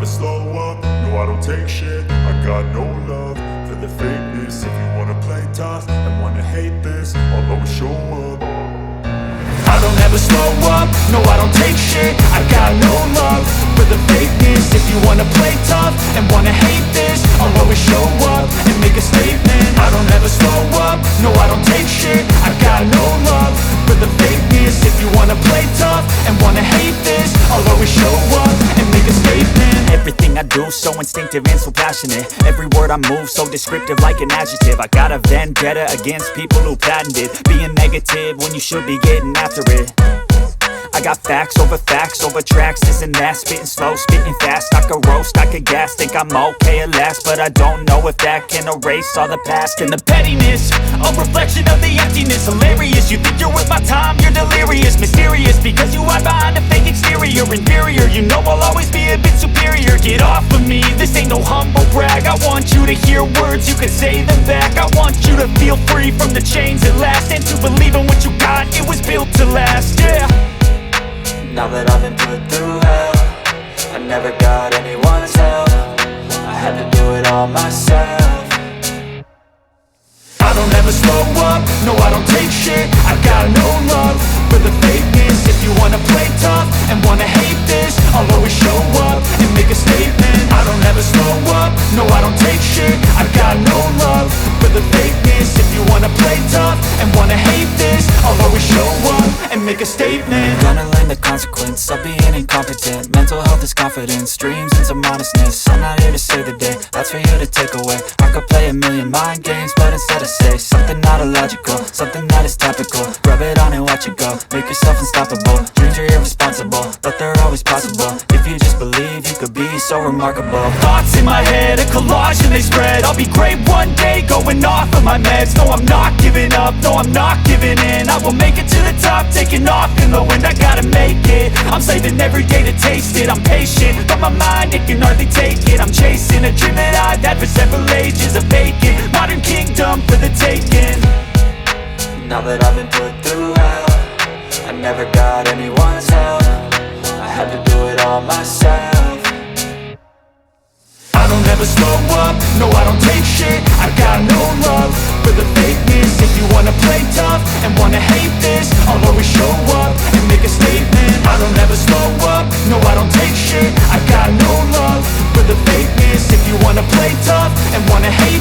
slow up, no I don't take shit. I got no love for the fakeness. If you wanna play tough and wanna hate this, I'll always show up. I don't ever slow up, no I don't take shit. I got no love for the fakeness. If you wanna play tough and wanna hate this, I'll always show up and make a statement. I don't ever slow up, no I don't take shit. I got no love for the fakeness. If you wanna play tough and wanna hate this, I'll always show up and make a statement. Everything I do so instinctive and so passionate. Every word I move so descriptive like an adjective. I got a vendetta against people who patented being negative when you should be getting after it. I got facts over tracks, this and that. Spitting slow, spitting fast, I could roast, I could gas. Think I'm okay at last, but I don't know if that can erase all the past. And the pettiness, a reflection of the emptiness. Hilarious, you think you're worth my time, you're delirious. Mysterious, because you hide behind a fake exterior. Inferior, you know I'll always be a bit superior. Get off of me, this ain't no humble brag. I want you to hear words, you can say them back. I want you to feel free from the chains at last, and to believe in what you got, it was built to last, yeah. Now that I've been put through hell, I never got anyone's help. I had to do it all myself. I don't ever slow up, no I don't take shit. I got no love for the fakeness. If you wanna play tough and wanna hate this, I'll always show up and make a statement. I don't ever slow up, no I don't take shit. I got no love for the fakeness. If you wanna play tough and wanna hate this, I'll always show up and make a statement. Gonna learn the consequence of being incompetent. Mental health is confidence, dreams and some honestness. I'm not here to save the day, that's for you to take away. I could play a million mind games, but instead I say something not illogical, something that is topical. Rub it on and watch it go, make yourself unstoppable. Dreams are irresponsible, but they're always possible. If you just believe, you could be so remarkable. Thoughts in my head, a collage and they spread. I'll be great one day, going off of my meds. No, I'm not giving up, no, I'm not giving in. I will make it to the top, taking off in the wind. I gotta make it, I'm saving every day to taste it. I'm patient, but my mind, it can hardly take it. I'm chasing a dream that I've had for several ages. A vacant, modern kingdom for the taking. Now that I've been put through hell, I never got anyone's help. I had to do it all myself. I don't ever slow up, no I don't take shit. I got no love for the fakeness. If you wanna play tough and wanna hate this, I'll always show up and make a statement. I don't ever slow up, no I don't take shit. I got no love for the fakeness. If you wanna play tough and wanna hate